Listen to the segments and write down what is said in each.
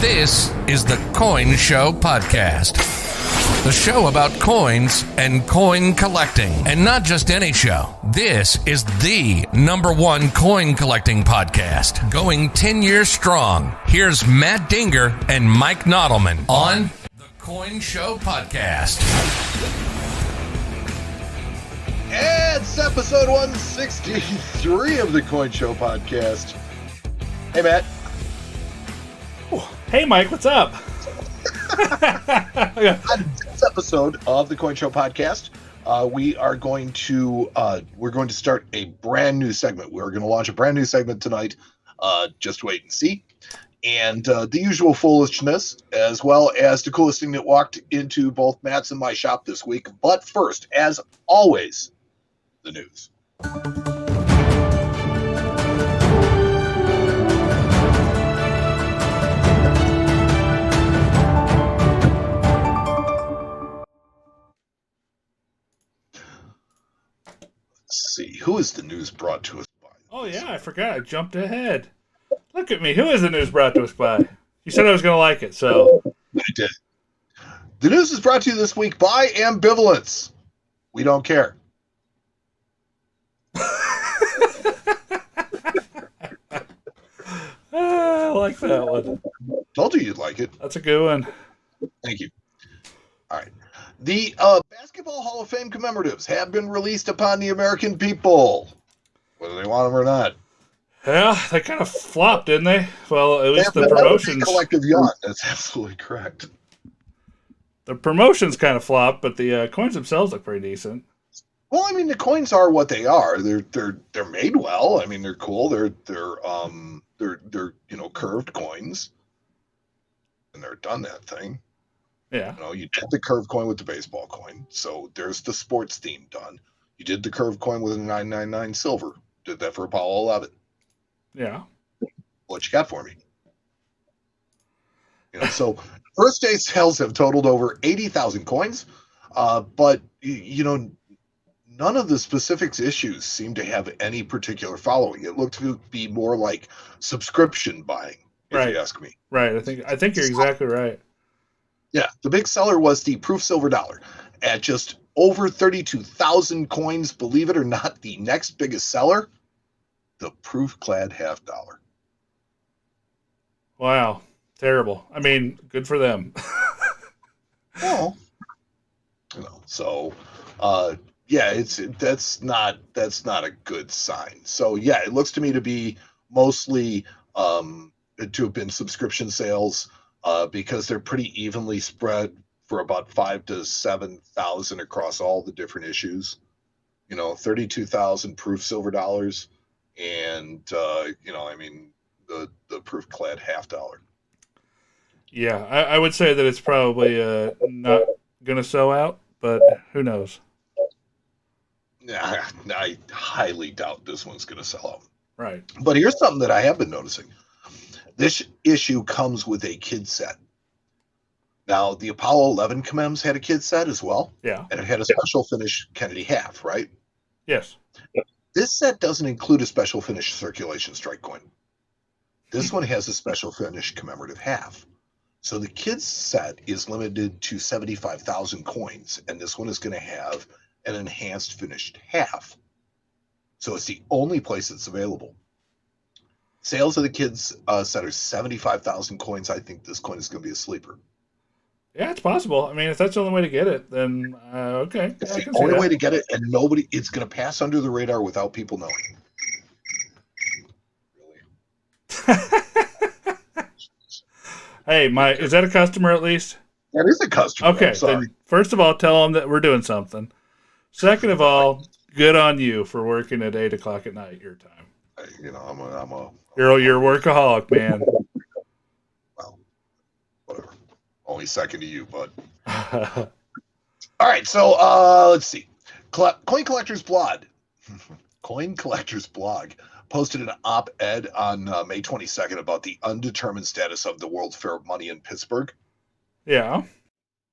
This is the Coin Show Podcast. The show about coins and coin collecting. And not just any show. This is the #1 coin collecting podcast, going 10 years strong. Here's Matt Dinger and Mike Nodelman on the Coin Show Podcast. It's episode 163 of the Coin Show Podcast. Hey, Matt. Hey, Mike, what's up? On this episode of the Coin Show Podcast, we're going to start a brand new segment. We're going to launch a brand new segment tonight. Just wait and see. And the usual foolishness, as well as the coolest thing that walked into both Matt's and my shop this week. But first, as always, the news. Let's see. Who is the news brought to us by? Oh, yeah, I forgot. I jumped ahead. Look at me. Who is the news brought to us by? You said I was going to like it, so. I did. The news is brought to you this week by Ambivalence. We don't care. I like that one. Told you you'd like it. That's a good one. Thank you. All right. The Basketball Hall of Fame commemoratives have been released upon the American people, whether they want them or not. Yeah, they kind of flopped, didn't they? Well, at least the promotions. Collective yacht. That's absolutely correct. The promotions kind of flopped, but the coins themselves look pretty decent. Well, I mean, the coins are what they are. They're made well. I mean, they're cool. They're curved coins, and they're done that thing. Yeah. You did the curved coin with the baseball coin, so there's the sports theme done. You did the curved coin with a 999 silver. Did that for Apollo 11. Yeah. What you got for me? So first day sales have totaled over 80,000 coins, but none of the specifics issues seem to have any particular following. It looked to be more like subscription buying, if you ask me. Right. I think you're exactly right. Yeah, the big seller was the Proof Silver Dollar at just over 32,000 coins. Believe it or not, the next biggest seller, the Proof Clad Half Dollar. Wow, terrible. I mean, good for them. Well, so that's not a good sign. So yeah, it looks to me to be mostly to have been subscription sales. Because they're pretty evenly spread for about 5,000 to 7,000 across all the different issues. 32,000 Proof Silver Dollars, and the Proof Clad Half Dollar. Yeah, I would say that it's probably not going to sell out, but who knows? I highly doubt this one's going to sell out. Right. But here's something that I have been noticing. This issue comes with a kid set. Now, the Apollo 11 commems had a kid set as well. Yeah. And it had a special finish Kennedy half, right? Yes. This set doesn't include a special finish circulation strike coin. This one has a special finish commemorative half. So the kids set is limited to 75,000 coins, and this one is going to have an enhanced finished half. So it's the only place it's available. Sales of the kids set are 75,000 coins. I think this coin is going to be a sleeper. Yeah, it's possible. I mean, if that's the only way to get it, then okay. It's the only way to get it, and it's going to pass under the radar without people knowing. Really? Hey, is that a customer at least? That is a customer. Okay, then first of all, tell them that we're doing something. Second of all, good on you for working at 8 o'clock at night your time. You're a workaholic, man. Well, whatever. Only second to you, bud. All right, so let's see. Coin Collector's Blog. Coin Collector's Blog posted an op-ed on May 22nd about the undetermined status of the World's Fair of Money in Pittsburgh. Yeah.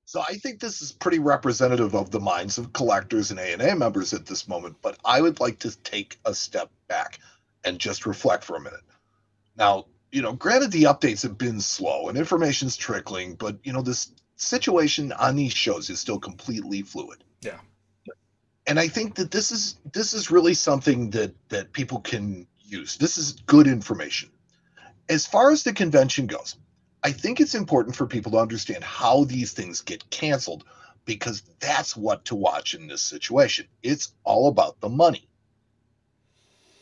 So I think this is pretty representative of the minds of collectors and A&A members at this moment, but I would like to take a step back and just reflect for a minute. Now, granted the updates have been slow and information's trickling, but this situation on these shows is still completely fluid. Yeah. And I think that this is really something that people can use. This is good information. As far as the convention goes, I think it's important for people to understand how these things get canceled, because that's what to watch in this situation. It's all about the money.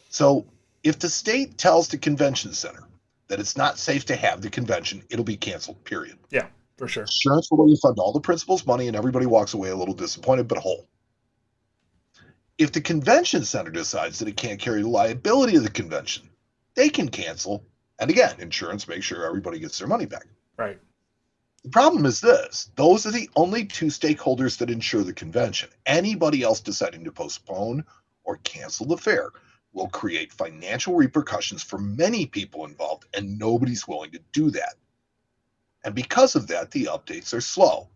So if the state tells the convention center that it's not safe to have the convention, it'll be canceled, period. Yeah, for sure. Insurance will refund all the principal's money and everybody walks away a little disappointed but whole. If the convention center decides that it can't carry the liability of the convention, they can cancel. And again, insurance makes sure everybody gets their money back. Right. The problem is this: those are the only two stakeholders that insure the convention. Anybody else deciding to postpone or cancel the fair will create financial repercussions for many people involved, and nobody's willing to do that. And because of that, the updates are slow,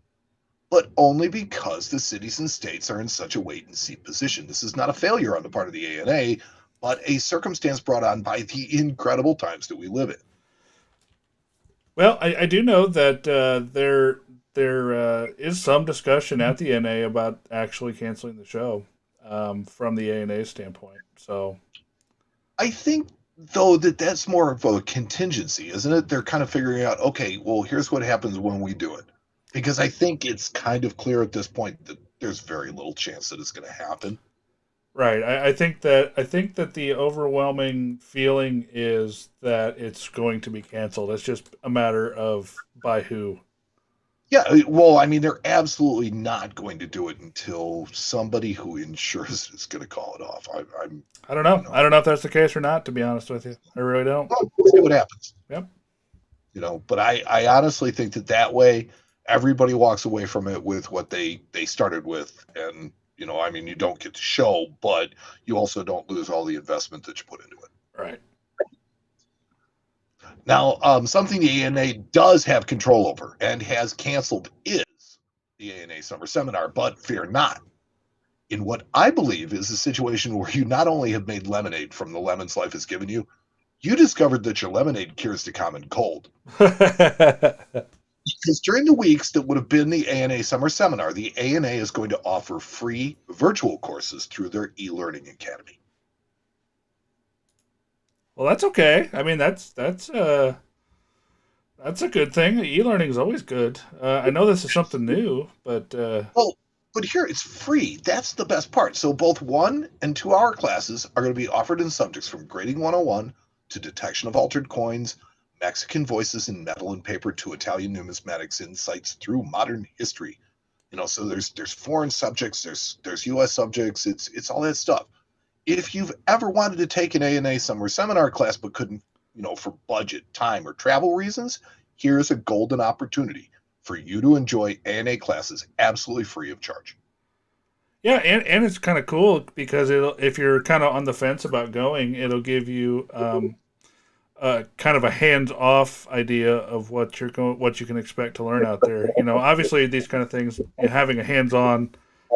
but only because the cities and states are in such a wait-and-see position. This is not a failure on the part of the ANA, but a circumstance brought on by the incredible times that we live in. Well, I do know that there is some discussion at the NA about actually canceling the show from the ANA standpoint. So I think, though, that's more of a contingency, isn't it? They're kind of figuring out, okay, well, here's what happens when we do it. Because I think it's kind of clear at this point that there's very little chance that it's going to happen. Right. I think that the overwhelming feeling is that it's going to be canceled. It's just a matter of by who. Yeah, well, I mean, they're absolutely not going to do it until somebody who insures is going to call it off. I don't know. I don't know if that's the case or not, to be honest with you. I really don't. Well, we'll see what happens. Yep. But I honestly think that way everybody walks away from it with what they started with. And, I mean, you don't get the show, but you also don't lose all the investment that you put into it. Right. Now, something the ANA does have control over and has canceled is the ANA Summer Seminar, but fear not. In what I believe is a situation where you not only have made lemonade from the lemons life has given you, you discovered that your lemonade cures the common cold. Because during the weeks that would have been the ANA Summer Seminar, the ANA is going to offer free virtual courses through their e-learning academy. Well, that's okay. I mean, that's a good thing. E-learning is always good. I know this is something new, but but here it's free. That's the best part. So both 1 and 2 hour classes are going to be offered in subjects from grading 101 to detection of altered coins, Mexican voices in metal and paper, to Italian numismatics insights through modern history. So there's foreign subjects, there's U.S. subjects, it's all that stuff. If you've ever wanted to take an ANA Summer Seminar class but couldn't, for budget, time, or travel reasons, here's a golden opportunity for you to enjoy ANA classes absolutely free of charge. Yeah, and it's kind of cool because if you're kind of on the fence about going, it'll give you kind of a hands-off idea of what you can expect to learn out there. Obviously these kind of things, having a hands-on,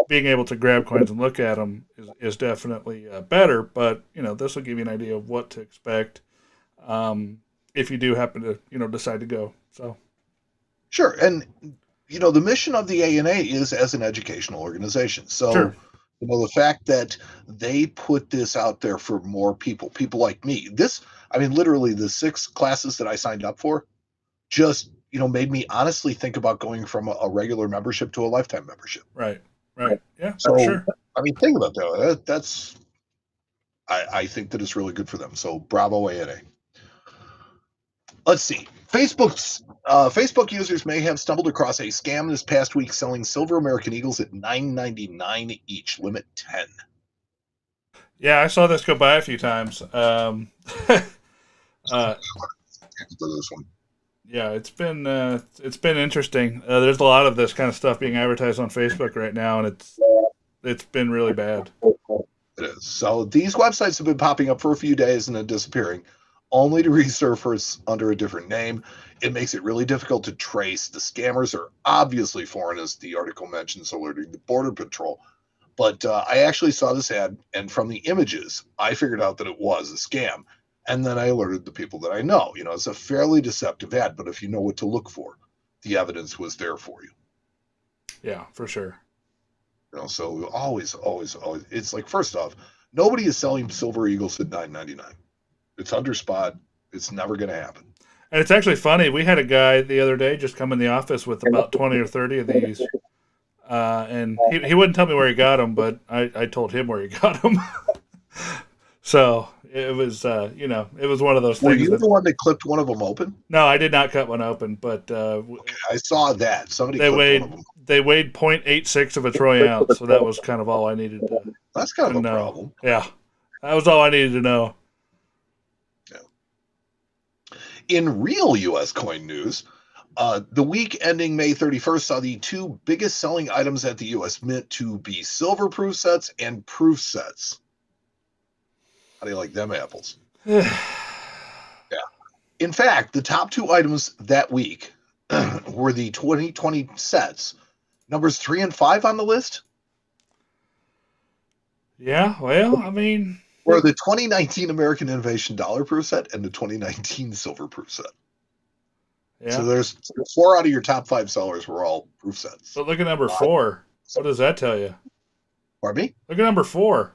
being able to grab coins and look at them is definitely better. But this will give you an idea of what to expect if you do happen to decide to go. So sure, and the mission of the ANA is as an educational organization. So sure. The fact that they put this out there for more people like me. Literally the 6 classes that I signed up for just made me honestly think about going from a regular membership to a lifetime membership. Right. Yeah, so, for sure. Think about that. I think that it's really good for them. So bravo ANA. Let's see. Facebook users may have stumbled across a scam this past week selling silver American Eagles at $9.99 each, limit 10. Yeah, I saw this go by a few times. For this one. Yeah, it's been interesting. There's a lot of this kind of stuff being advertised on Facebook right now, and it's been really bad. It is. So these websites have been popping up for a few days and then disappearing, only to resurface under a different name. It makes it really difficult to trace. The scammers are obviously foreign, as the article mentions, alerting the Border Patrol. But I actually saw this ad, and from the images, I figured out that it was a scam. And then I alerted the people that I know. It's a fairly deceptive ad, but if you know what to look for, the evidence was there for you. Yeah, for sure. So always. It's like, first off, nobody is selling Silver Eagles at $9.99. It's under spot. It's never going to happen. And it's actually funny. We had a guy the other day just come in the office with about 20 or 30 of these. And he wouldn't tell me where he got them, but I told him where he got them. So it was, it was one of those things. Were you the one that clipped one of them open? No, I did not cut one open, but okay, I saw that. Somebody they clipped weighed one of them. They weighed 0.86 of a troy ounce, so that was kind of all I needed to. That's kind of a know. problem. Yeah, that was all I needed to know. Yeah. In real U.S. coin news, the week ending May 31st saw the two biggest selling items at the U.S. Mint to be silver proof sets and proof sets. How do you like them apples? Yeah. In fact, the top two items that week were the 2020 sets, numbers 3 and 5 on the list. Yeah, well, I mean, or the 2019 American Innovation dollar proof set and the 2019 silver proof set. Yeah. So there's 4 out of your top 5 sellers were all proof sets. But look at number 4. What does that tell you? Pardon me? Look at number 4.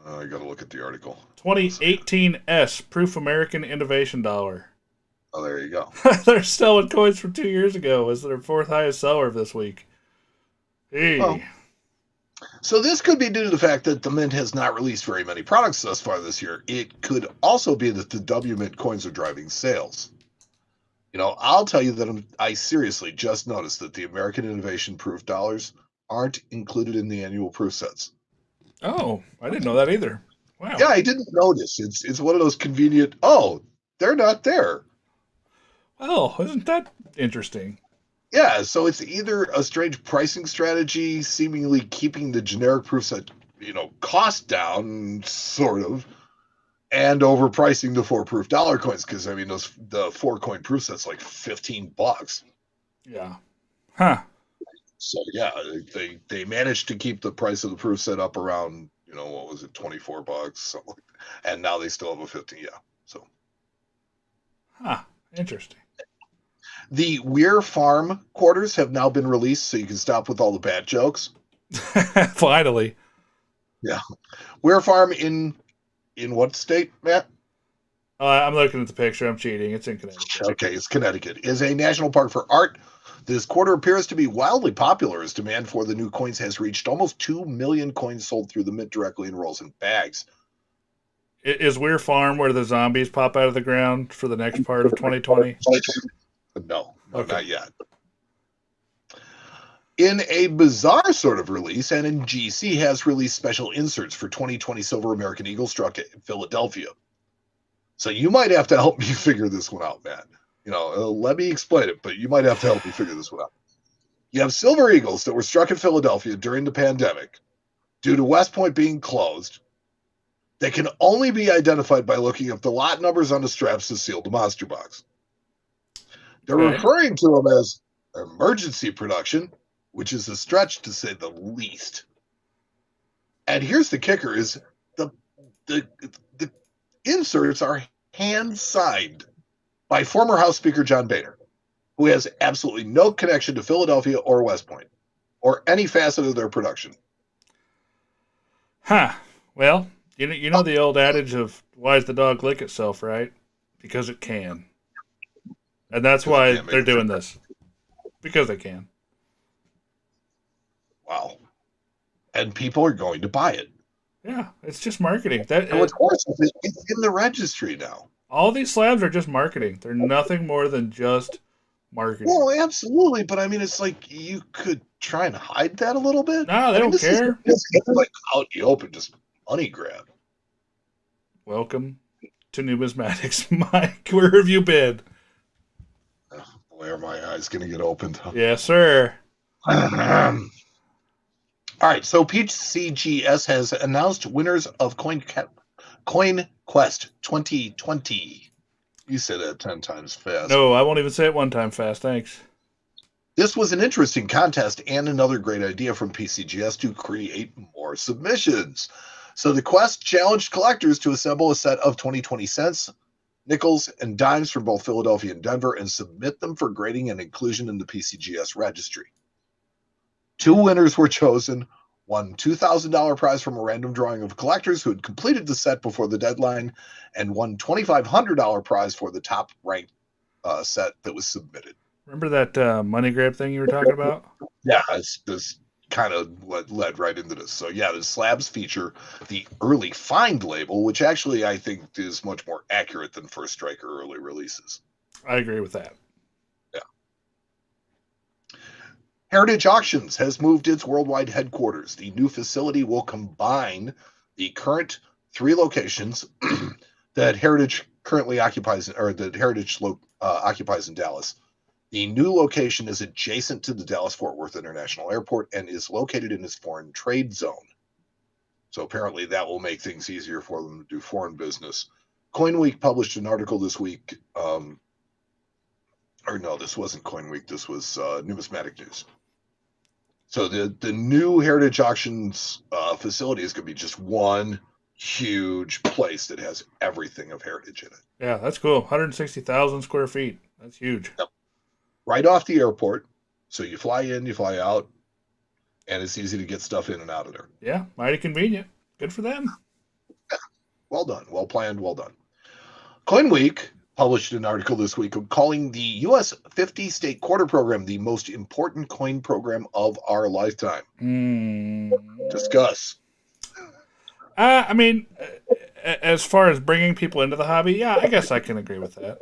I got to look at the article. 2018 S Proof American Innovation Dollar. Oh, there you go. They're selling coins from 2 years ago. Was their 4th highest seller of this week. Hey. Well, so this could be due to the fact that the Mint has not released very many products thus far this year. It could also be that the W Mint coins are driving sales. I'll tell you that I seriously just noticed that the American Innovation proof dollars aren't included in the annual proof sets. Oh, I didn't know that either. Wow. Yeah, I didn't notice. It's one of those convenient, they're not there. Well, isn't that interesting? Yeah, so it's either a strange pricing strategy, seemingly keeping the generic proof set, cost down, sort of, and overpricing the 4 proof dollar coins, because the 4 coin proof set's like $15. Yeah. Huh. So yeah, they managed to keep the price of the proof set up around, what was it, $24, something like that. And now they still have a 15, yeah. So. Huh. Interesting. The Weir Farm quarters have now been released, so you can stop with all the bad jokes. Finally. Yeah. Weir Farm in what state, Matt? I'm looking at the picture. I'm cheating. It's in Connecticut. Okay, it's Connecticut. Is a national park for art. This quarter appears to be wildly popular as demand for the new coins has reached almost 2 million coins sold through the Mint directly in rolls and bags. Is Weir Farm where the zombies pop out of the ground for the next part of 2020? No, okay. Not yet. In a bizarre sort of release, NGC has released special inserts for 2020 Silver American Eagle struck in Philadelphia. So you might have to help me figure this one out, Matt. Let me explain it, but you might have to help me figure this one out. You have Silver Eagles that were struck in Philadelphia during the pandemic due to West Point being closed. They can only be identified by looking up the lot numbers on the straps that seal the monster box. They're referring to them as emergency production, which is a stretch to say the least. And here's the kicker: is the inserts are hand signed by former House Speaker John Boehner, who has absolutely no connection to Philadelphia or West Point, or any facet of their production. Huh. Well, you know the old adage of why does the dog lick itself, right? Because it can. And that's why they're doing this. Because they can. Wow. And people are going to buy it. Yeah, it's just marketing. Of course, it's in the registry now. All these slabs are just marketing. They're nothing more than just marketing. Well, absolutely. But it's like you could try and hide that a little bit. No, they don't care. It's like out in the open, just money grab. Welcome to Numismatics, Mike. Where have you been? Oh, boy, are my eyes going to get opened? Yes, sir. All right, so PCGS has announced winners of Coin Quest 2020. You said that 10 times fast. No, I won't even say it 1 time fast. Thanks. This was an interesting contest and another great idea from PCGS to create more submissions. So the quest challenged collectors to assemble a set of 2020 cents, nickels, and dimes from both Philadelphia and Denver and submit them for grading and inclusion in the PCGS registry. 2 winners were chosen, one $2,000 prize from a random drawing of collectors who had completed the set before the deadline, and one $2,500 prize for the top ranked set that was submitted. Remember that money grab thing you were talking about? Yeah, this kind of what led right into this. So yeah, the slabs feature the early find label, which actually I think is much more accurate than First Strike or early releases. I agree with that. Yeah. Heritage Auctions has moved its worldwide headquarters. The new facility will combine the current 3 locations that Heritage currently occupies, or that Heritage occupies in Dallas. The new location is adjacent to the Dallas-Fort Worth International Airport and is located in its foreign trade zone. So apparently that will make things easier for them to do foreign business. Coin Week published an article this week. Or no, this wasn't Coin Week. This was Numismatic News. So the new Heritage Auctions facility is going to be just one huge place that has everything of Heritage in it. Yeah, that's cool. 160,000 square feet. That's huge. Yep. Right off the airport. So you fly in, you fly out, and it's easy to get stuff in and out of there. Yeah, mighty convenient. Good for them. Yeah. Well done. Well planned. Well done. Coin Week published an article this week calling the U.S. 50-state quarter program the most important coin program of our lifetime. Discuss. I mean, as far as bringing people into the hobby, yeah, I guess I can agree with that.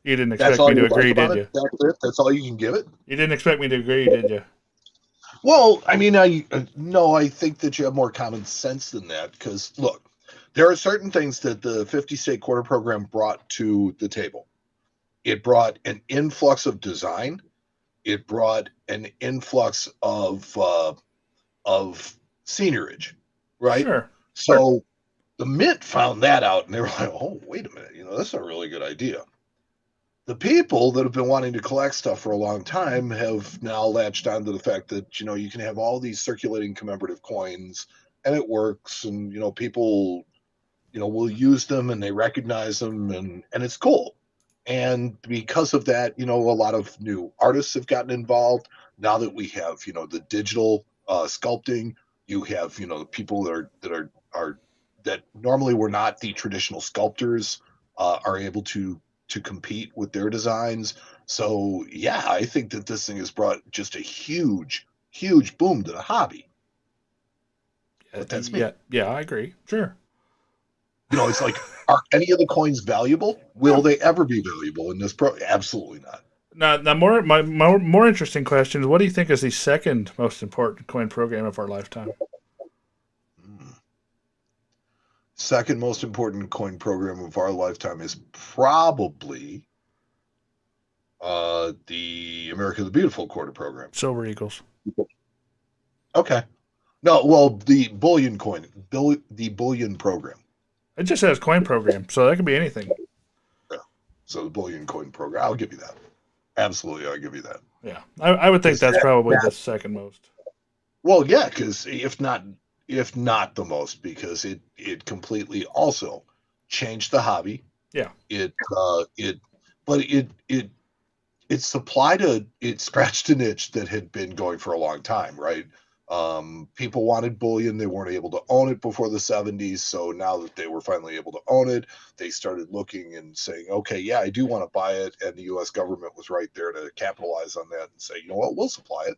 You didn't expect me to agree, did you? That's it? That's all you can give it? You didn't expect me to agree, did you? Well, I mean, no, I think that you have more common sense than that because, look, there are certain things that the 50-state quarter program brought to the table. It brought an influx of design. It brought an influx of seigniorage, right? Sure. So the Mint found that out, and they were like, oh, wait a minute, that's a really good idea. The people that have been wanting to collect stuff for a long time have now latched onto the fact that, you can have all these circulating commemorative coins, and it works, and, people, will use them, and they recognize them, and it's cool. And because of that, a lot of new artists have gotten involved. Now that we have, the digital sculpting, you have, the people that normally were not the traditional sculptors are able to compete with their designs. So yeah, I think that this thing has brought just a huge boom to the hobby. But that's me. Yeah, I agree. Sure. It's like, are any of the coins valuable? Will they ever be valuable in this Absolutely not. Now, more interesting question is, what do you think is the second most important coin program of our lifetime? Second most important coin program of our lifetime is probably the America the Beautiful quarter program. Silver Eagles. Okay. No, well, the bullion program. It just says coin program, so that could be anything. Yeah. So the bullion coin program, I'll give you that. Absolutely, I'll give you that. Yeah, I would think that's probably the second most. Well, yeah, because if not the most, because it completely also changed the hobby. Yeah. It scratched an itch that had been going for a long time, right? People wanted bullion. They weren't able to own it before the 70s. So now that they were finally able to own it, they started looking and saying, okay, yeah, I do want to buy it. And the U.S. government was right there to capitalize on that and say, you know what, we'll supply it.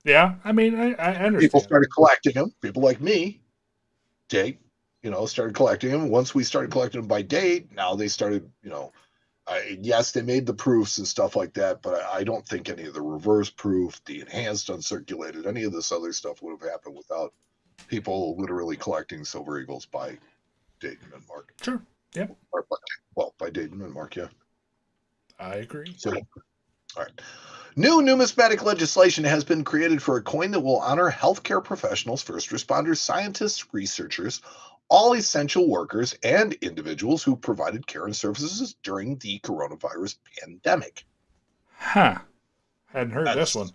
Yeah, I mean, I understand. People started collecting them. People like me, date, started collecting them. Once we started collecting them by date, now they started, yes, they made the proofs and stuff like that, but I don't think any of the reverse proof, the enhanced uncirculated, any of this other stuff would have happened without people literally collecting Silver Eagles by Dayton and Mark. Sure. Yep. By Dayton and Mark, yeah. I agree. So, all right. New numismatic legislation has been created for a coin that will honor healthcare professionals, first responders, scientists, researchers, all essential workers, and individuals who provided care and services during the coronavirus pandemic. Huh. Hadn't heard this one.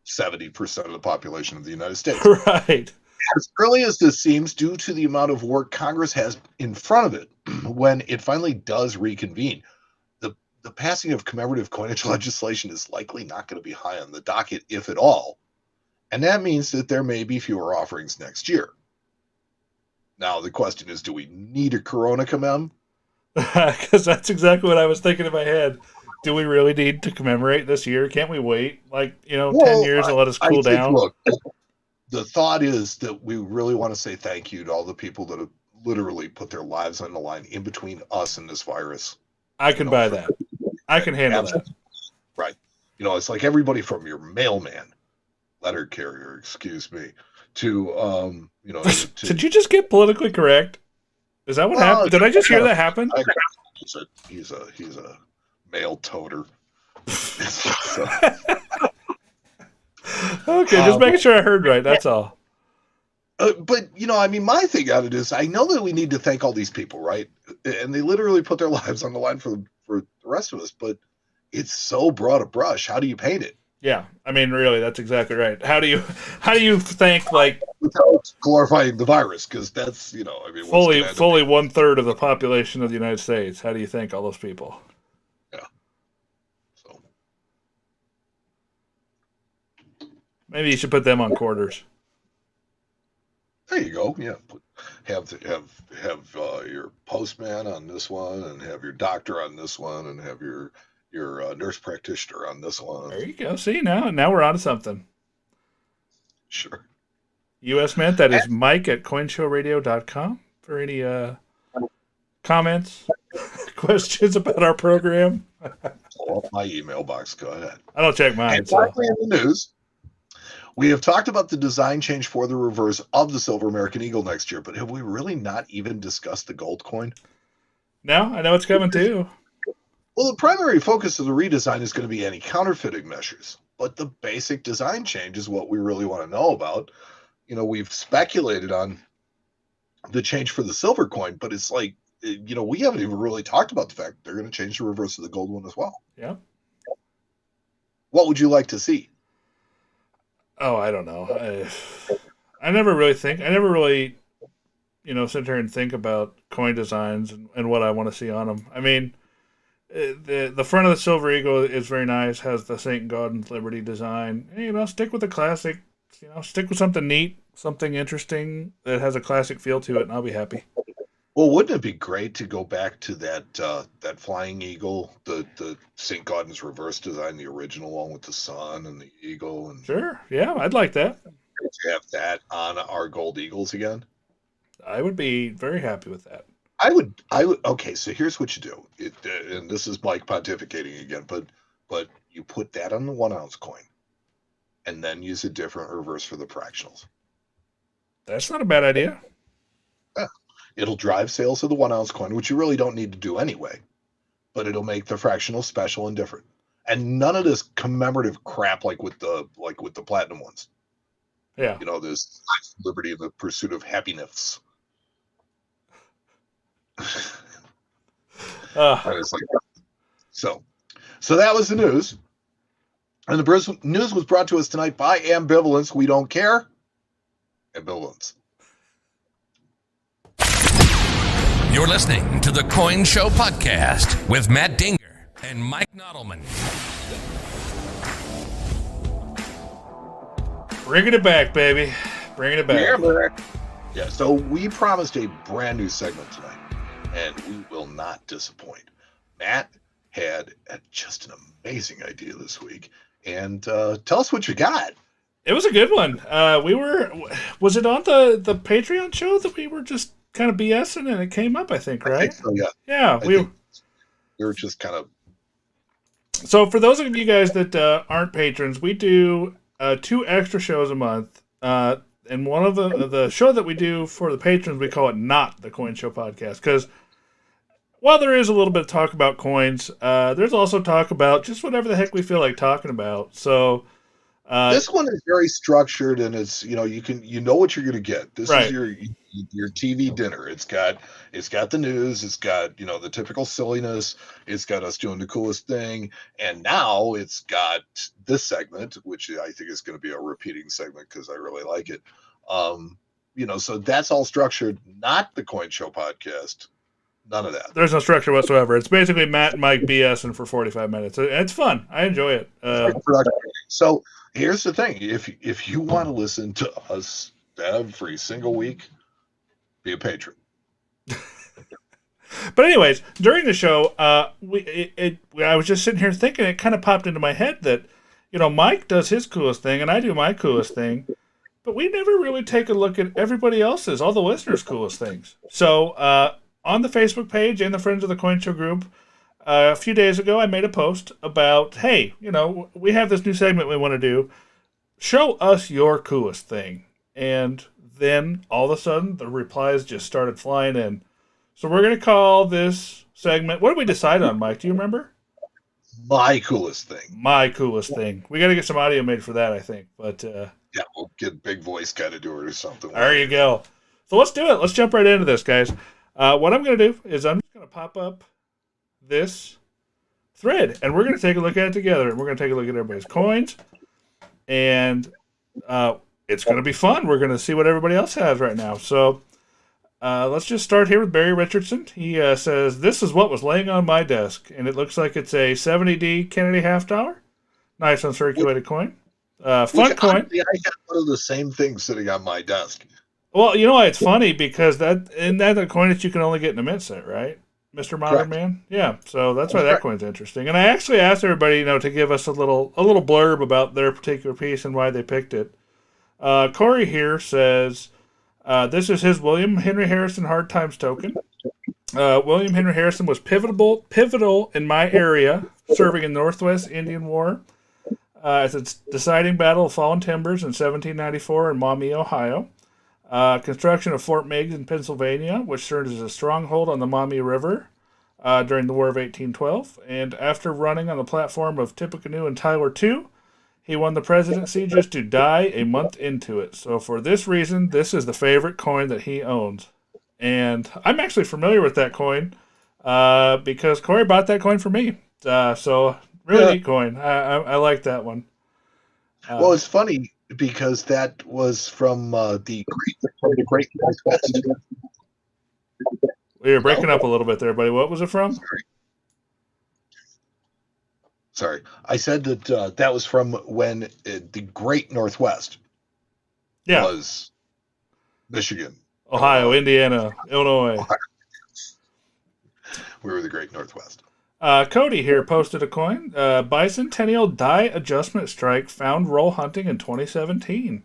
70% of the population of the United States. Right. As early as this seems, due to the amount of work Congress has in front of it, when it finally does reconvene, the passing of commemorative coinage legislation is likely not going to be high on the docket, if at all. And that means that there may be fewer offerings next year. Now, the question is, do we need a Corona commem? Because that's exactly what I was thinking in my head. Do we really need to commemorate this year? Can't we wait, 10 years and let us cool down? Look, the thought is that we really want to say thank you to all the people that have literally put their lives on the line in between us and this virus. I can buy that. I can handle that. Right. It's like everybody from your mailman, letter carrier, excuse me, to, Did you just get politically correct? Is that what happened? Did I just hear that happen? He's a mail toter. Okay, just making sure I heard right. That's all. But, my thing on it is I know that we need to thank all these people, right? And they literally put their lives on the line for the rest of us, but it's so broad a brush. How do you paint it? Yeah, really, that's exactly right. How do you thank without glorifying the virus? Because that's fully 1/3 of the population of the United States. How do you thank all those people? Yeah. So maybe you should put them on quarters. There you go. Yeah, have your postman on this one, and have your doctor on this one, and have your nurse practitioner on this one. There you go. See, now we're on to something. Sure. U.S. Mint, that is Mike at coinshowradio.com for any comments, questions about our program. Pull up my email box. Go ahead. I don't check mine. And finally, in the news, we have talked about the design change for the reverse of the silver American Eagle next year, but have we really not even discussed the gold coin? No, I know it's coming too. Well, the primary focus of the redesign is going to be any counterfeiting measures, but the basic design change is what we really want to know about. We've speculated on the change for the silver coin, but it's like, we haven't even really talked about the fact they're going to change the reverse of the gold one as well. Yeah. What would you like to see? Oh, I don't know. I never really, sit here and think about coin designs and what I want to see on them. The front of the Silver Eagle is very nice, has the St. Gaudens Liberty design. Stick with the classic, stick with something neat, something interesting that has a classic feel to it, and I'll be happy. Well, wouldn't it be great to go back to that Flying Eagle, the St. Gaudens reverse design, the original one with the sun and the eagle? And sure, yeah, I'd like that. To have that on our gold eagles again? I would be very happy with that. I would. Okay, so here's what you do. And this is Mike pontificating again, but you put that on the 1 ounce coin, and then use a different reverse for the fractionals. That's not a bad idea. Yeah. It'll drive sales of the 1 ounce coin, which you really don't need to do anyway, but it'll make the fractional special and different. And none of this commemorative crap like with the platinum ones. Yeah. This liberty and the pursuit of happiness. So that was the news. And the news was brought to us tonight by Ambivalence. We don't care. Ambivalence. You're listening to the Coin Show Podcast with Matt Dinger and Mike Nodelman. Bringing it back, baby. Bringing it back. Yeah, so we promised a brand new segment tonight, and we will not disappoint. Matt had just an amazing idea this week, and tell us what you got. It was a good one. Was it on the Patreon show that we were just kind of BSing and it came up, I think, right? I think so, yeah. Yeah, we were just kind of. So for those of you guys that aren't patrons, we do 2 extra shows a month. And one of the show that we do for the patrons, we call it Not the Coin Show Podcast. Because while there is a little bit of talk about coins, there's also talk about just whatever the heck we feel like talking about. So This one is very structured, and it's you know what you're going to get. This is Right. your TV dinner. It's got the news. It's got the typical silliness. It's got us doing the coolest thing, and now it's got this segment, which I think is going to be a repeating segment because I really like it. So that's all structured. Not the Coin Show podcast. None of that. There's no structure whatsoever. It's basically Matt and Mike BSing for 45 minutes. It's fun. I enjoy it. So here's the thing: if you want to listen to us every single week, be a patron. But anyways, during the show, I was just sitting here thinking. It kind of popped into my head that Mike does his coolest thing, and I do my coolest thing. But we never really take a look at everybody else's, all the listeners' coolest things. So on the Facebook page and the Friends of the Coin Show group, a few days ago, I made a post about, hey, we have this new segment we want to do. Show us your coolest thing. And then all of a sudden, the replies just started flying in. So we're going to call this segment, what did we decide on, Mike? Do you remember? My coolest thing. My coolest thing. We got to get some audio made for that, I think. But yeah, we'll get a big voice guy to do it or something. There you go. So let's do it. Let's jump right into this, guys. What I'm going to do is I'm just going to pop up this thread, and we're going to take a look at it together, and we're going to take a look at everybody's coins, and it's going to be fun. We're going to see what everybody else has right now. So let's just start here with Barry Richardson. He says, this is what was laying on my desk, and it looks like it's a 70D Kennedy $50. Nice uncirculated coin. Fun coin. Honestly, I had one of the same things sitting on my desk. Well, you know why it's funny? Because that's a coin that you can only get in a mint set, right? Mr. Modern Man? Yeah, so that's why that coin's interesting. And I actually asked everybody, to give us a little blurb about their particular piece and why they picked it. Corey here says, this is his William Henry Harrison Hard Times token. William Henry Harrison was pivotal in my area, serving in Northwest Indian War. At the deciding Battle of Fallen Timbers in 1794 in Maumee, Ohio. Construction of Fort Meigs in Pennsylvania, which served as a stronghold on the Maumee River during the War of 1812. And after running on the platform of Tippecanoe and Tyler II, he won the presidency just to die a month into it. So for this reason, this is the favorite coin that he owns. And I'm actually familiar with that coin because Corey bought that coin for me. So really neat coin. I like that one. Well, it's funny because that was from the Great Northwest. You're breaking up a little bit there, buddy. What was it from? Sorry. I said that that was from when the Great Northwest was Michigan, Ohio, Indiana, Illinois. We were the Great Northwest. Cody here posted a coin. Bicentennial die adjustment strike found roll hunting in 2017.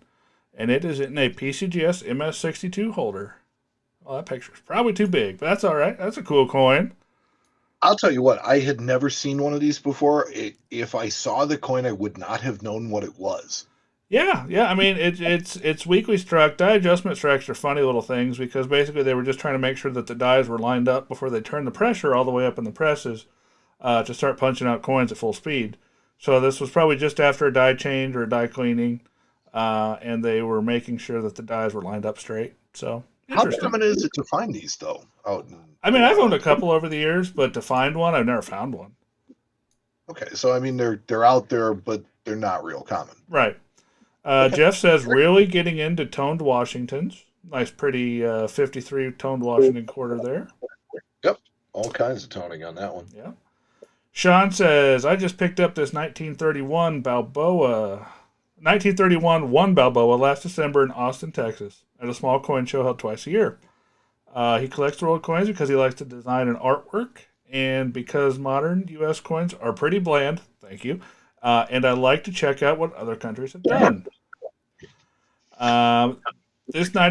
And it is in a PCGS MS62 holder. Well, that picture's probably too big, but that's all right. That's a cool coin. I'll tell you what, I had never seen one of these before. If I saw the coin, I would not have known what it was. Yeah. I mean, it's weakly struck. Die adjustment strikes are funny little things because basically they were just trying to make sure that the dies were lined up before they turned the pressure all the way up in the presses to start punching out coins at full speed. So this was probably just after a die change or a die cleaning, and they were making sure that the dies were lined up straight. So how common is it to find these though? I've owned a couple over the years, but to find one, I've never found one. Okay, so I mean they're out there, but they're not real common. Right. Jeff says, really getting into toned Washingtons. Nice, pretty 53 toned Washington quarter there. Yep, all kinds of toning on that one. Yeah. Sean says, I just picked up this 1931 Balboa. 1931 one Balboa last December in Austin, Texas, at a small coin show held twice a year. He collects the old coins because he likes to design and artwork, and because modern U.S. coins are pretty bland. Thank you. And I like to check out what other countries have done. This coin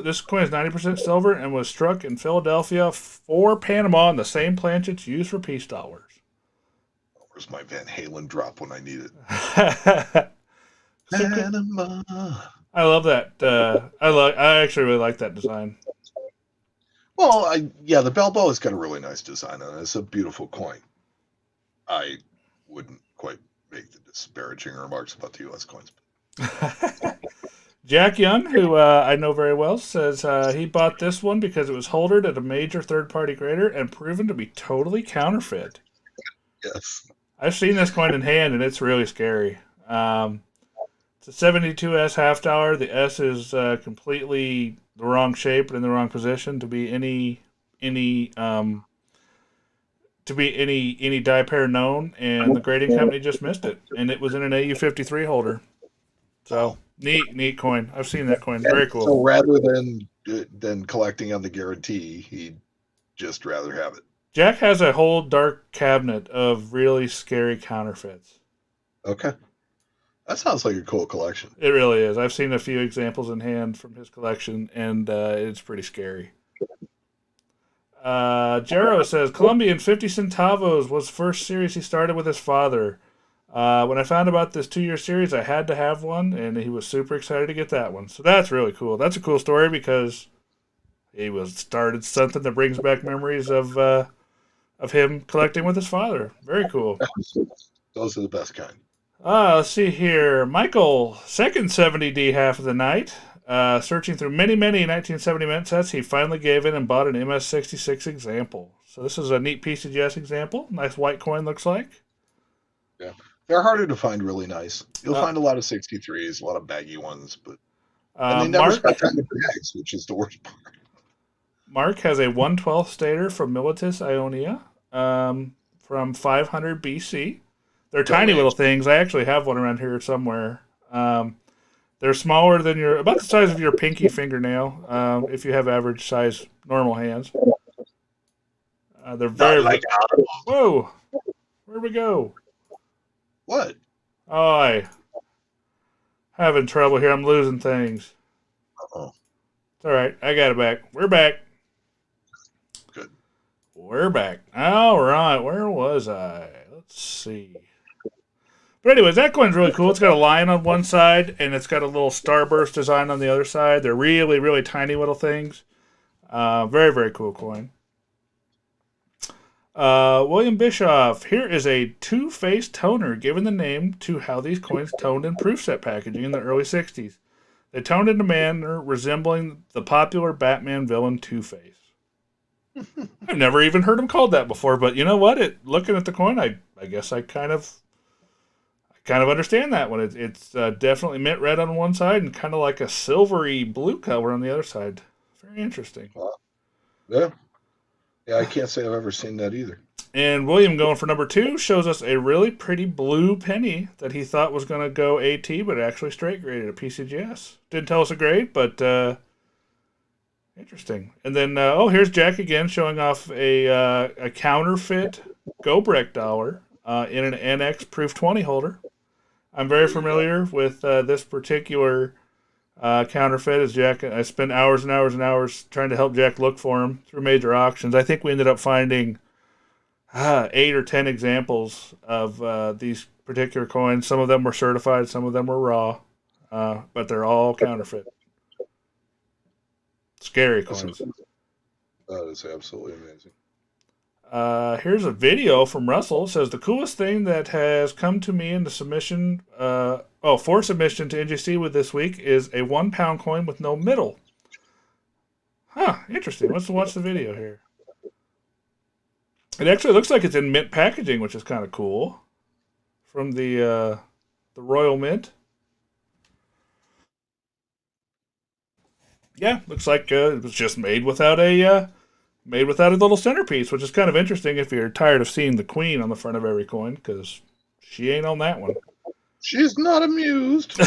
is 90% silver and was struck in Philadelphia for Panama on the same planchets used for peace dollars. Where's my Van Halen drop when I need it? Panama. I love that. I actually really like that design. Well, the Balboa's got a really nice design on it. It's a beautiful coin. I wouldn't quite make the disparaging remarks about the U.S. coins. Jack Young, who I know very well, says he bought this one because it was holdered at a major third-party grader and proven to be totally counterfeit. Yes. I've seen this coin in hand, and it's really scary. It's a 72S half dollar. The S is completely the wrong shape and in the wrong position to be any die pair known, and the grading company just missed it, and it was in an AU53 holder. So neat coin. I've seen that coin. Very cool. So rather than collecting on the guarantee, he'd just rather have it. Jack has a whole dark cabinet of really scary counterfeits. Okay. That sounds like a cool collection. It really is. I've seen a few examples in hand from his collection, and it's pretty scary. Jero says, Colombian 50 centavos was the first series he started with his father. When I found about this 2-year series, I had to have one, and he was super excited to get that one. So that's really cool. That's a cool story because he started something that brings back memories of him collecting with his father. Very cool. Those are the best kind. Let's see here. Michael, second 70D half of the night. Searching through many 1970 mint sets, he finally gave in and bought an MS66 example. So this is a neat PCGS example. Nice white coin, looks like. Yeah. They're harder to find really nice. You'll find a lot of 63s, a lot of baggy ones, but and they never spec on the bags, which is the worst part. Mark has a 1/12 stater from Militis Ionia from 500 BC. They're tiny little things. I actually have one around here somewhere. They're smaller than about the size of your pinky fingernail, if you have average size normal hands. They're very... Whoa! Where'd we go? What? Oh, I having trouble here. I'm losing things. Uh-oh. It's all right. I got it back. We're back. Good. We're back. All right. Where was I? Let's see. But anyways, that coin's really cool. It's got a lion on one side, and it's got a little starburst design on the other side. They're really, really tiny little things. Very, very cool coin. William Bischoff. Here is a two-faced toner given the name to how these coins toned in proof set packaging in the early 60s. They toned in a manner resembling the popular Batman villain Two-Face. I've never even heard him called that before, but you know what? Looking at the coin, I guess I kind of understand that one. It's definitely mint red on one side and kind of like a silvery blue color on the other side. Very interesting. Yeah. Yeah, I can't say I've ever seen that either. And William, going for number 2, shows us a really pretty blue penny that he thought was going to go AT, but actually straight graded at PCGS. Didn't tell us a grade, but interesting. And then, here's Jack again showing off a counterfeit Gobrek dollar in an NX Proof 20 holder. I'm very familiar with this particular counterfeit, as Jack. I spent hours and hours and hours trying to help Jack look for him through major auctions. I think we ended up finding 8 or 10 examples of these particular coins. Some of them were certified, some of them were raw, but they're all counterfeit. Scary coins. That is absolutely amazing. Here's a video from Russell. It says, the coolest thing that has come to me into submission, for submission to NGC with this week is a 1 pound coin with no middle. Huh, interesting. Let's watch the video here. It actually looks like it's in mint packaging, which is kind of cool. From the Royal Mint. Yeah, looks like it was just made without a little centerpiece, which is kind of interesting if you're tired of seeing the queen on the front of every coin, because she ain't on that one. She's not amused.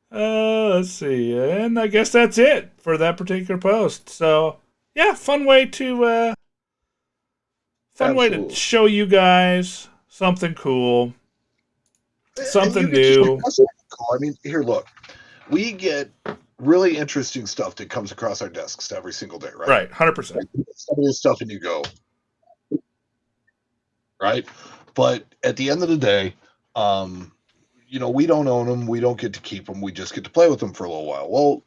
Let's see. And I guess that's it for that particular post. So, yeah, fun way to show you guys something cool, something new. I mean, here, look. We get really interesting stuff that comes across our desks every single day, right? Right, 100%. Some of this stuff and you go, right? But at the end of the day, we don't own them. We don't get to keep them. We just get to play with them for a little while. Well,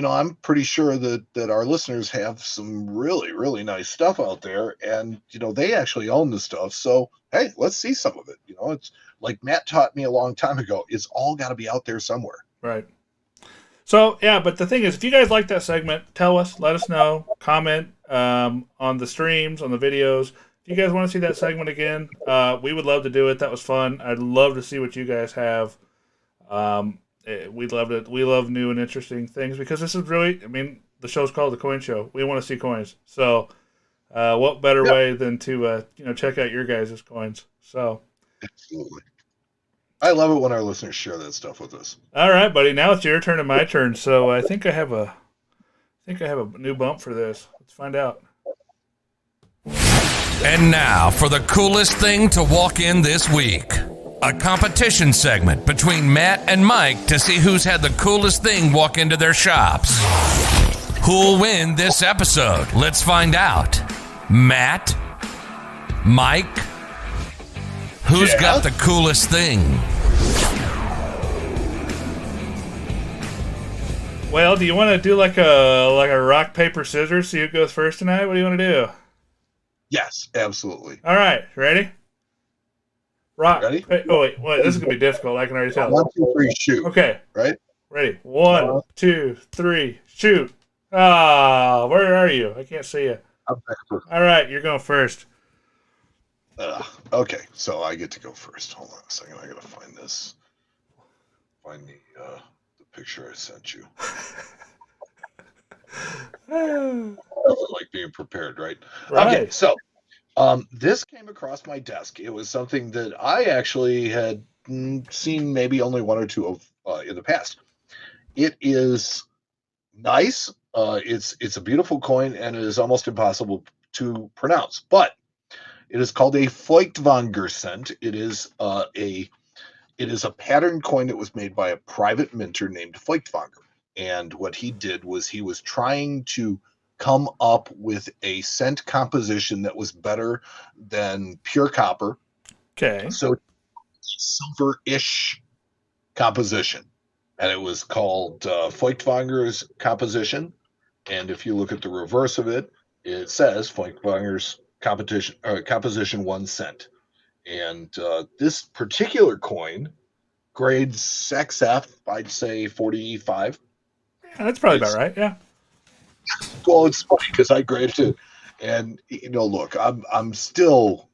I'm pretty sure that our listeners have some really, really nice stuff out there, and they actually own the stuff. So hey, let's see some of it. It's like Matt taught me a long time ago. It's all got to be out there somewhere. Right. So yeah, but the thing is, if you guys like that segment, tell us, let us know, comment on the streams, on the videos. If you guys want to see that segment again, we would love to do it. That was fun. I'd love to see what you guys have. We love it. We love new and interesting things because this is really, I mean, the show's called The Coin Show. We want to see coins. So, what better way than to, check out your guys' coins. So, absolutely. I love it when our listeners share that stuff with us. All right, buddy. Now it's your turn and my turn. So I think I have a new bump for this. Let's find out. And now for the coolest thing to walk in this week. A competition segment between Matt and Mike to see who's had the coolest thing walk into their shops. Who'll win this episode? Let's find out. Matt? Mike? Who's got the coolest thing? Well, do you want to do like a rock, paper, scissors, see who goes first tonight? What do you want to do? Yes, absolutely. All right, ready? Rock. Ready? Oh, wait, this is going to be difficult. I can already tell. 1, 2, 3, shoot. Okay. Right? Ready? 1, 2, 3, shoot. Ah, where are you? I can't see you. I'm back first. All right, you're going first. Okay, so I get to go first. Hold on a second. I got to find this. Find the picture I sent you. Like being prepared, right? Okay, so this came across my desk. It was something that I actually had seen maybe only one or two of in the past. It is nice. It's a beautiful coin, and it is almost impossible to pronounce. But it is called a Feuchtwanger cent. It is a pattern coin that was made by a private minter named Feuchtwanger. And what he did was he was trying to come up with a cent composition that was better than pure copper. Okay. So silver-ish composition. And it was called Feuchtwanger's composition. And if you look at the reverse of it, it says Feuchtwanger's composition 1 cent. And this particular coin grades XF, I'd say 45. Yeah, that's probably about right. Yeah. Well, it's funny because I graded it, and look, I'm still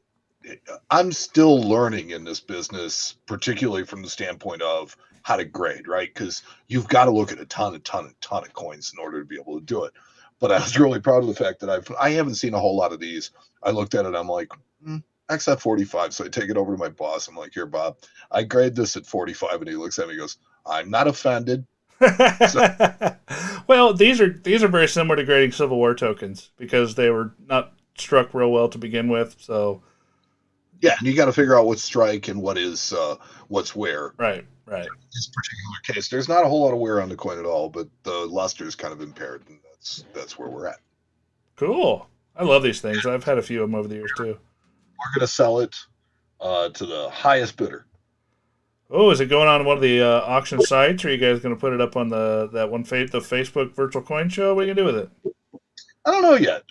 learning in this business, particularly from the standpoint of how to grade, right? Because you've got to look at a ton of coins in order to be able to do it. But I was really proud of the fact that I haven't seen a whole lot of these. I looked at it, I'm like, XF 45. So I take it over to my boss. I'm like, here, Bob, I grade this at 45, and he looks at me and goes, I'm not offended. Well, these are very similar to grading Civil War tokens because they were not struck real well to begin with. So yeah, and you got to figure out what's strike and what's wear. Right. In this particular case, there's not a whole lot of wear on the coin at all, but the luster is kind of impaired, and that's where we're at. Cool. I love these things. I've had a few of them over the years too. We're going to sell it to the highest bidder. Oh, is it going on one of the auction sites, or are you guys going to put it up on the Facebook Virtual Coin Show? What are you going to do with it? I don't know yet.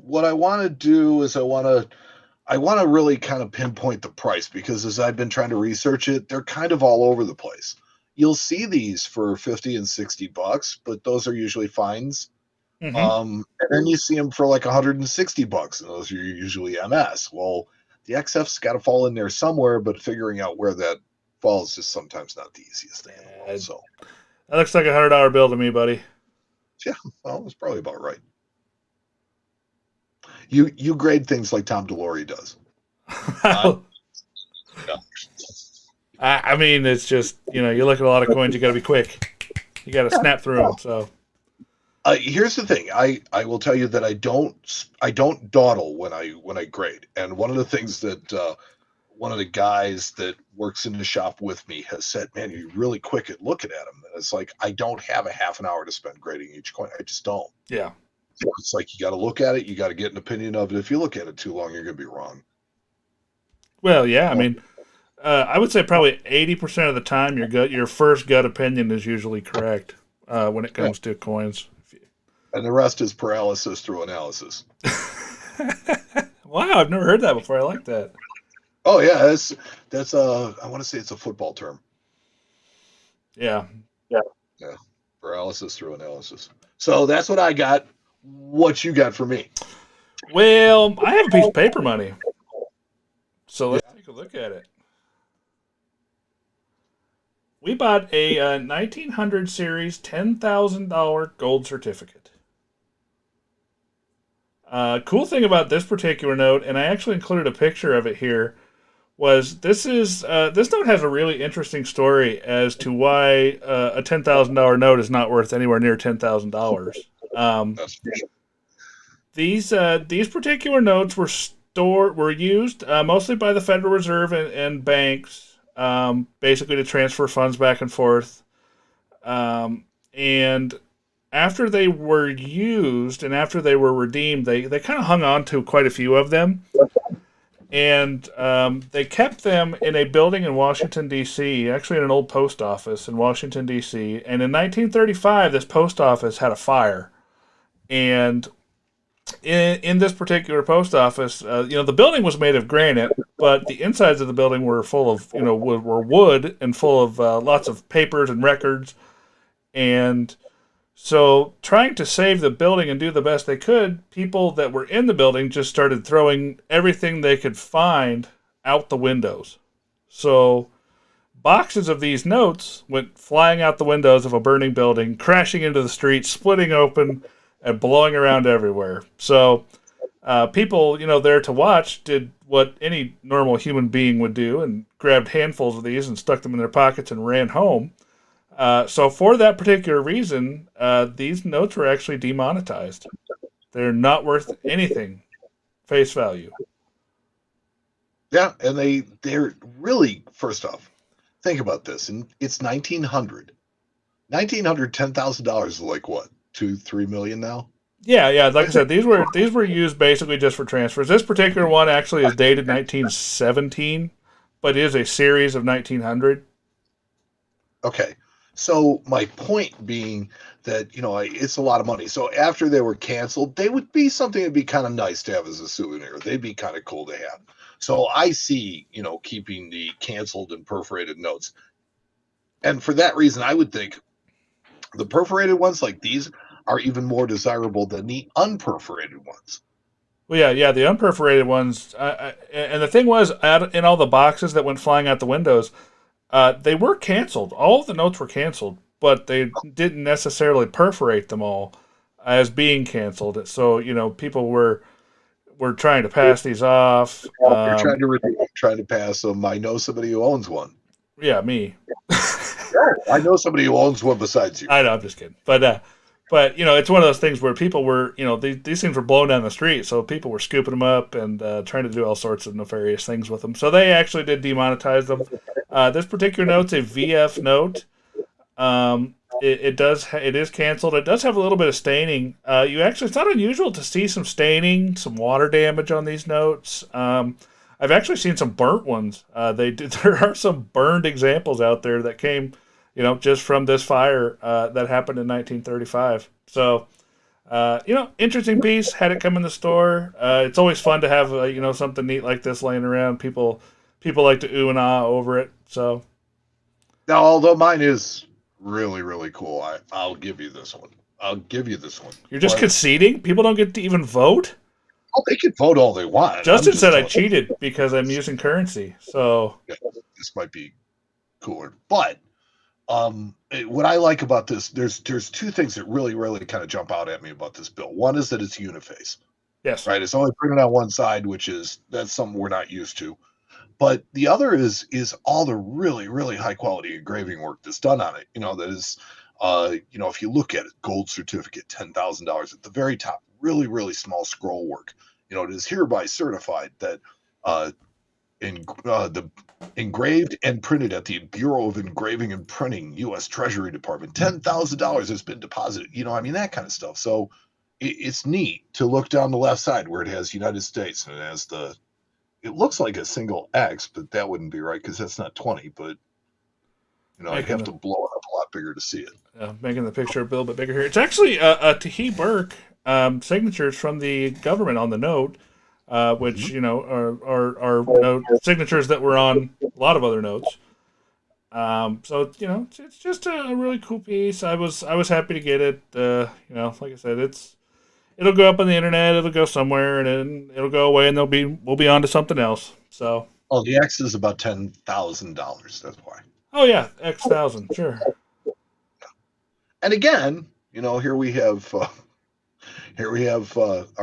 What I want to do is I want to really kind of pinpoint the price, because as I've been trying to research it, they're kind of all over the place. You'll see these for $50 and $60, but those are usually fines. Mm-hmm. And then you see them for like $160, and those are usually MS. Well, the XF's got to fall in there somewhere, but figuring out where that falls is sometimes not the easiest thing in the world. So that looks like a $100 bill to me, buddy. Yeah, well, that's probably about right. You grade things like Tom DeLore does. I mean, it's just, you look at a lot of coins, you got to be quick. You got to snap through them. So here's the thing. I will tell you that I don't dawdle when I grade. And one of the things that one of the guys that works in the shop with me has said, man, you're really quick at looking at them. And it's like, I don't have a half an hour to spend grading each coin. I just don't. Yeah. It's like, you got to look at it. You got to get an opinion of it. If you look at it too long, you're going to be wrong. Well, yeah. I mean, I would say probably 80% of the time your first gut opinion is usually correct. when it comes to coins. And the rest is paralysis through analysis. Wow, I've never heard that before. I like that. Oh yeah, that's I want to say it's a football term. Yeah. Yeah, paralysis through analysis. So that's what I got. What you got for me? Well, I have a piece of paper money. So let's take a look at it. We bought a 1900 series $10,000 gold certificate. Cool thing about this particular note, and I actually included a picture of it here, was this note has a really interesting story as to why a $10,000 note is not worth anywhere near $10,000. These particular notes were used mostly by the Federal Reserve and banks, basically to transfer funds back and forth. And after they were used and after they were redeemed, they kind of hung on to quite a few of them. And they kept them in a building in Washington, D.C., actually in an old post office in Washington, D.C. And in 1935, this post office had a fire. And in this particular post office, the building was made of granite, but the insides of the building were full of, were wood and full of lots of papers and records. And so trying to save the building and do the best they could, people that were in the building just started throwing everything they could find out the windows. So boxes of these notes went flying out the windows of a burning building, crashing into the street, splitting open, and blowing around everywhere. So people, there to watch did what any normal human being would do and grabbed handfuls of these and stuck them in their pockets and ran home. So for that particular reason, these notes were actually demonetized. They're not worth anything, face value. Yeah, and they're really, first off, think about this. And it's 1900. $1,900, $10,000 is like what, $2-3 million now? Yeah. Like I said, these were used basically just for transfers. This particular one actually is dated 1917, but is a series of 1900. Okay. So my point being that, it's a lot of money. So after they were canceled, they would be something that'd be kind of nice to have as a souvenir. They'd be kind of cool to have. So I see, keeping the canceled and perforated notes. And for that reason, I would think the perforated ones like these are even more desirable than the unperforated ones. Well, yeah, the unperforated ones. And the thing was, in all the boxes that went flying out the windows, they were canceled. All of the notes were canceled, but they didn't necessarily perforate them all as being canceled. So, people were trying to pass these off. They're trying to pass them. I know somebody who owns one. Yeah, me. I know somebody who owns one besides you. I know, I'm just kidding. But it's one of those things where people were, these things were blown down the street, so people were scooping them up and trying to do all sorts of nefarious things with them. So they actually did demonetize them. This particular note's a VF note. It is canceled. It does have a little bit of staining. It's not unusual to see some staining, some water damage on these notes. I've actually seen some burnt ones. There are some burned examples out there that came, just from this fire that happened in 1935. So, interesting piece. Had it come in the store. It's always fun to have something neat like this laying around. People like to ooh and ah over it. So, now, although mine is really, really cool, I'll give you this one. You're just conceding? People don't get to even vote? Oh, they can vote all they want. Justin said I cheated because I'm using currency. So this might be cooler. But what I like about this, there's two things that really, really kind of jump out at me about this bill. One is that it's uniface. Yes. Right. It's only printed on one side, that's something we're not used to. But the other is all the really, really high quality engraving work that's done on it. That is, if you look at it, gold certificate, $10,000 at the very top, really, really small scroll work. It is hereby certified that the engraved and printed at the Bureau of Engraving and Printing, U.S. Treasury Department, $10,000 has been deposited. That kind of stuff. So it's neat to look down the left side where it has United States and it has it looks like a single X, but that wouldn't be right because that's not 20. But I'd have to blow it up a lot lot bigger to see it. Making the picture a little bit bigger here. It's actually Tahi Burke signatures from the government on the note, which are note signatures that were on a lot of other notes. So it's just a really cool piece. I was happy to get it. Like I said, it'll go up on the internet. It'll go somewhere, and then it'll go away, and we'll be on to something else. So. Oh, the X is about $10,000. That's why. Oh yeah, X thousand, sure. And again, here we have our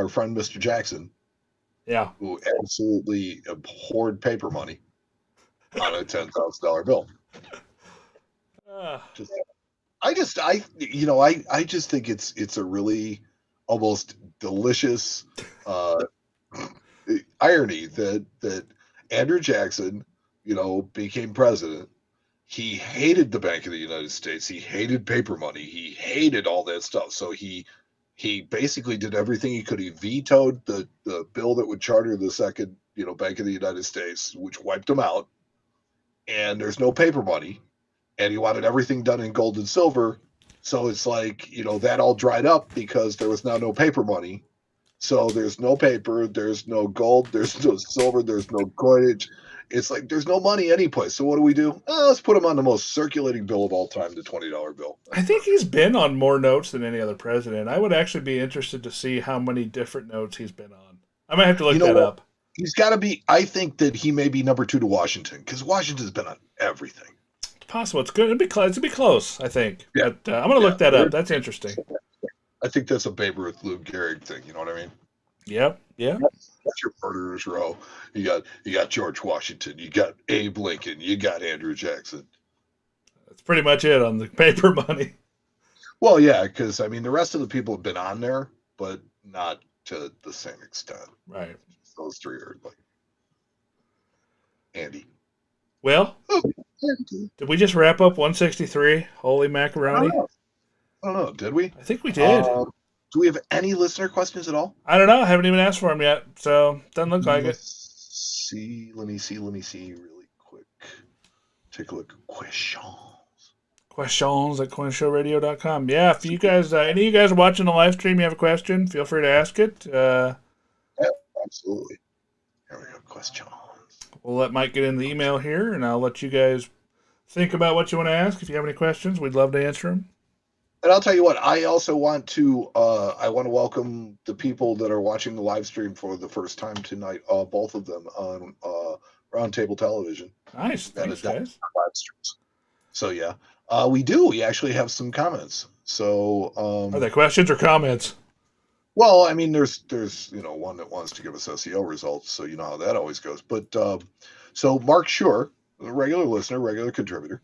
friend Mr. Jackson. Yeah. Who absolutely abhorred paper money on a $10,000 bill. I just think it's a really almost delicious irony that Andrew Jackson, became president. He hated the Bank of the United States. He hated paper money. He hated all that stuff. So he basically did everything he could. He vetoed the bill that would charter the second, Bank of the United States, which wiped him out. And there's no paper money. And he wanted everything done in gold and silver. So it's like, that all dried up because there was now no paper money. So there's no paper, there's no gold, there's no silver, there's no coinage. It's like there's no money anyplace. So what do? Let's put him on the most circulating bill of all time, the $20 bill. I think he's been on more notes than any other president. I would actually be interested to see how many different notes he's been on. I might have to look that up. He's got to be. I think that he may be number 2 to Washington because Washington's been on everything. It's possible. It's good. It'd be close. I think. Yeah. But I'm going to look that up. That's interesting. I think that's a Babe Ruth, Lou Gehrig thing. You know what I mean? Yep. Yeah. That's your murderers row. You got George Washington. You got Abe Lincoln. You got Andrew Jackson. That's pretty much it on the paper money. Well, yeah, because the rest of the people have been on there, but not to the same extent. Right. Those three are like Andy. Well, did we just wrap up 163? Holy macaroni! I don't know. Did we? I think we did. Do we have any listener questions at all? I don't know. I haven't even asked for them yet, so doesn't look like it. Let me see really quick. Take a look at questions at coinshowradio.com. Yeah, if you guys, any of you guys are watching the live stream, you have a question, feel free to ask it. Yeah, absolutely. Here we go, questions. We'll let Mike get in the email here, and I'll let you guys think about what you want to ask. If you have any questions, we'd love to answer them. And I'll tell you what, I also want to welcome the people that are watching the live stream for the first time tonight, both of them on Roundtable Television. Nice. Thanks, guys. So, yeah, we actually have some comments. So, are they questions or comments? Well, there's one that wants to give us SEO results, so you know how that always goes. But so Mark Shore, a regular listener, regular contributor,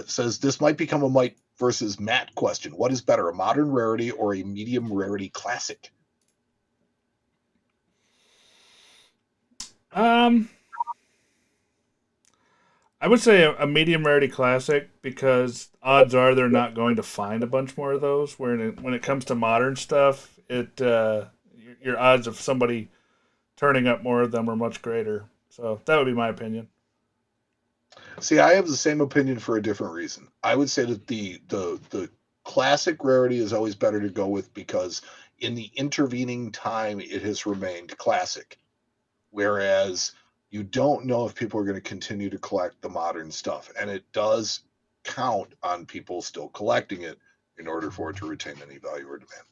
says this might become a Mike versus Matt question. What is better, a modern rarity or a medium rarity classic? I would say a medium rarity classic because odds are they're not going to find a bunch more of those. When it comes to modern stuff, your odds of somebody turning up more of them are much greater. So that would be my opinion. See, I have the same opinion for a different reason. I would say that the classic rarity is always better to go with because in the intervening time, it has remained classic. Whereas you don't know if people are going to continue to collect the modern stuff. And it does count on people still collecting it in order for it to retain any value or demand.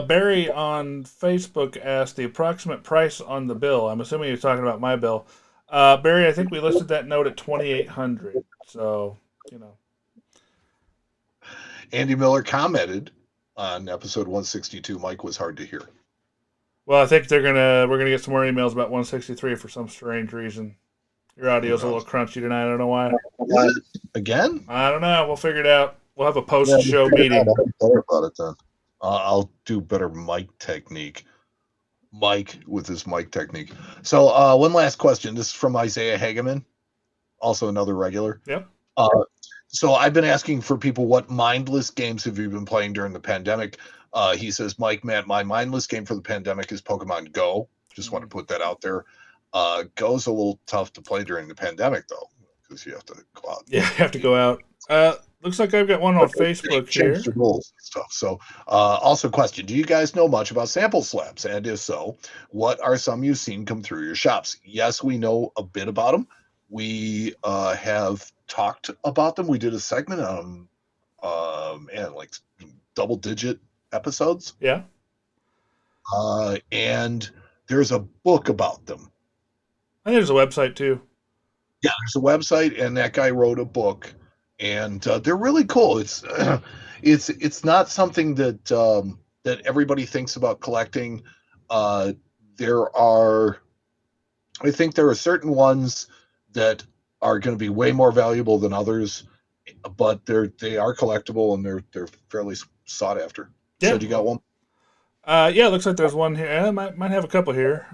Barry on Facebook asked the approximate price on the bill. I'm assuming you're talking about my bill. Barry, I think we listed that note at $2,800. So, Andy Miller commented on episode 162. Mike was hard to hear. Well, I think we're gonna get some more emails about 163 for some strange reason. Your audio's a little crunchy tonight. I don't know why. Again? I don't know. We'll figure it out. We'll have a post-show meeting. Better about it then. I'll do better mic technique. Mike with his mic technique. So one last question. This is from Isaiah Hageman, also another regular. Yep. So I've been asking for people what mindless games have you been playing during the pandemic. He says, Mike, Matt, my mindless game for the pandemic is Pokemon Go. Just want to put that out there. Go's a little tough to play during the pandemic, though, because you have to go out. Yeah, you have to go out. Looks like I've got one on Facebook here. Change the rules and stuff. So, also question: do you guys know much about sample slabs? And if so, what are some you've seen come through your shops? Yes, we know a bit about them. We have talked about them. We did a segment on them, like double-digit episodes. Yeah. And there's a book about them. I think there's a website too. Yeah, there's a website, and that guy wrote a book, and they're really cool. It's not something that that everybody thinks about collecting. I think there are certain ones that are going to be way more valuable than others, but they are collectible and they're fairly sought after. Yeah. So, do you got one? Yeah, it looks like there's one here. I might have a couple here.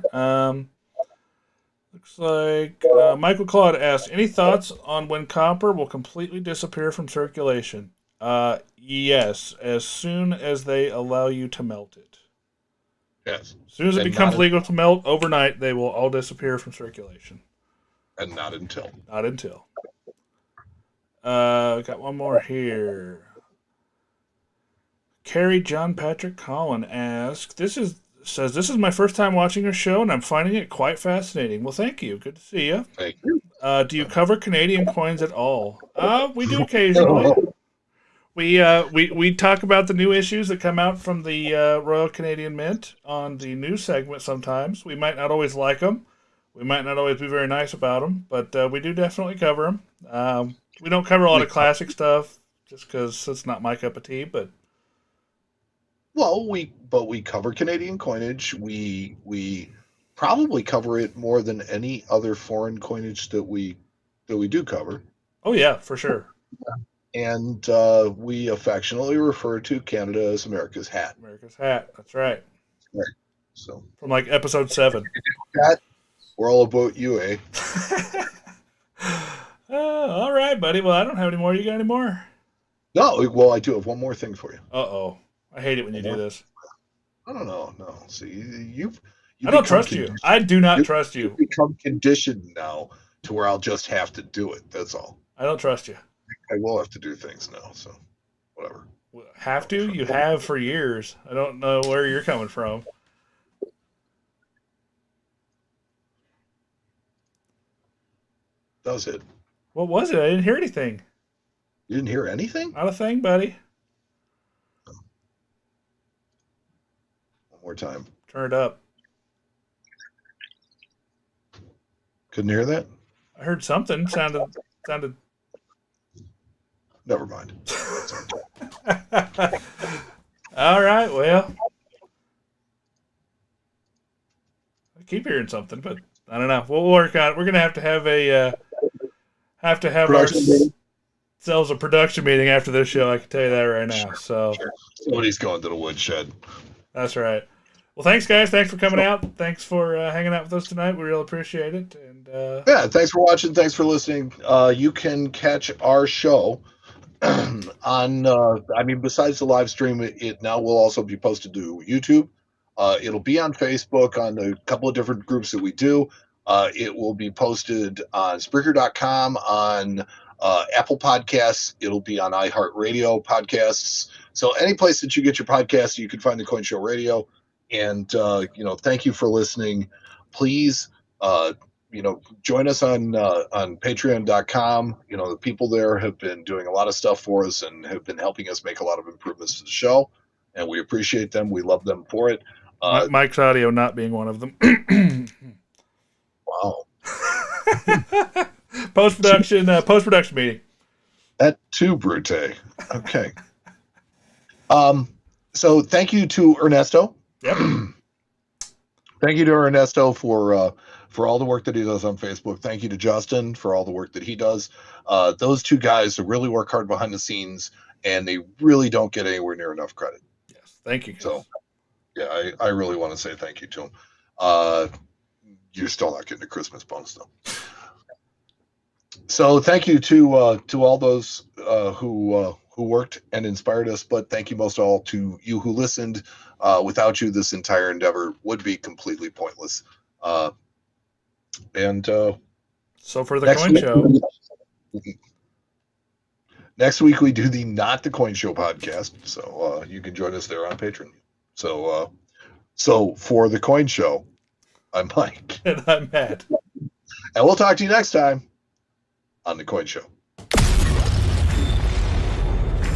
Looks like Michael Claude asked, any thoughts on when copper will completely disappear from circulation? Yes, as soon as they allow you to melt it. Yes. As soon as it becomes legal to melt overnight, they will all disappear from circulation. And not until. Not until. Got one more here. Carrie John Patrick Collin asks, this is my first time watching your show, and I'm finding it quite fascinating. Well, thank you. Good to see you. Thank you. Do you cover Canadian coins at all? We do occasionally. We talk about the new issues that come out from the Royal Canadian Mint on the news segment sometimes. We might not always like them. We might not always be very nice about them, but we do definitely cover them. We don't cover a lot of classic stuff just because it's not my cup of tea, but... Well, we cover Canadian coinage. We probably cover it more than any other foreign coinage that we do cover. Oh yeah, for sure. And we affectionately refer to Canada as America's hat. America's hat. That's right. Right. So from like episode 7. We're all about you, eh? All right, buddy. Well, I don't have any more. You got any more? No. Well, I do have one more thing for you. Uh-oh. I hate it when you do this. I don't know. No. See, I don't trust you. I do not trust you. You've become conditioned now to where I'll just have to do it. That's all. I don't trust you. I will have to do things now, so whatever. Have to? You have for years. I don't know where you're coming from. That was it. What was it? I didn't hear anything. You didn't hear anything? Not a thing, buddy. One more time. Turn it up. Couldn't hear that? I heard something. Sounded. Never mind. All right. Well, I keep hearing something, but I don't know. We'll work on it. We're gonna have ourselves a production meeting after this show. I can tell you that right now. So somebody's going to the woodshed. That's right. Well, thanks, guys. Thanks for coming out. Thanks for hanging out with us tonight. We really appreciate it. And yeah, thanks for watching. Thanks for listening. You can catch our show on. Besides the live stream, it now will also be posted to YouTube. It'll be on Facebook on a couple of different groups that we do. It will be posted on Spreaker.com, on Apple Podcasts. It'll be on iHeartRadio podcasts. So any place that you get your podcast, you can find the Coin Show Radio. And thank you for listening. Please, join us on Patreon.com. The people there have been doing a lot of stuff for us and have been helping us make a lot of improvements to the show, and we appreciate them. We love them for it. Mike's audio not being one of them. Wow. Post-production meeting. That too, Brute. Okay. So thank you to Ernesto. Yep. Thank you to Ernesto for all the work that he does on Facebook. Thank you to Justin for all the work that he does. Those two guys really work hard behind the scenes, and they really don't get anywhere near enough credit. Yes, thank you, guys. So, yeah, I really want to say thank you to them. You're still not getting a Christmas bonus, though. So thank you to all those who worked and inspired us, but thank you most of all to you who listened. Without you, this entire endeavor would be completely pointless. So for the Coin Show. Next week we do the Not the Coin Show podcast, so you can join us there on Patreon. So for the Coin Show, I'm Mike. And I'm Matt. And we'll talk to you next time on the Coin Show.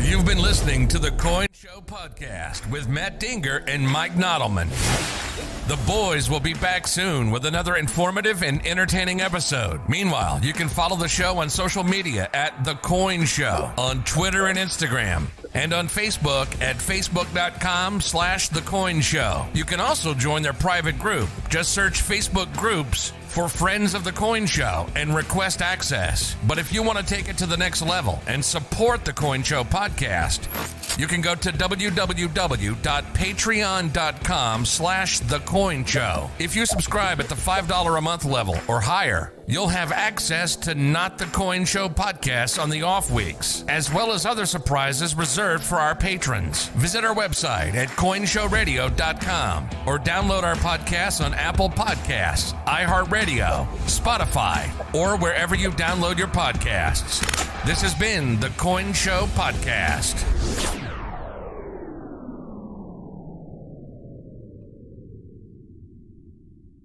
You've been listening to the Coin Show podcast with Matt Dinger and Mike Nodelman. The boys will be back soon with another informative and entertaining episode. Meanwhile, you can follow the show on social media at The Coin Show on Twitter and Instagram, and on Facebook at facebook.com/The Coin Show. You can also join their private group. Just search Facebook groups for Friends of the Coin Show and request access. But if you want to take it to the next level and support the Coin Show podcast, you can go to www.patreon.com/The Coin Show. If you subscribe at the $5 a month level or higher, you'll have access to Not the Coin Show podcasts on the off weeks, as well as other surprises reserved for our patrons. Visit our website at coinshowradio.com or download our podcasts on Apple Podcasts, iHeartRadio, Spotify, or wherever you download your podcasts. This has been the Coin Show Podcast.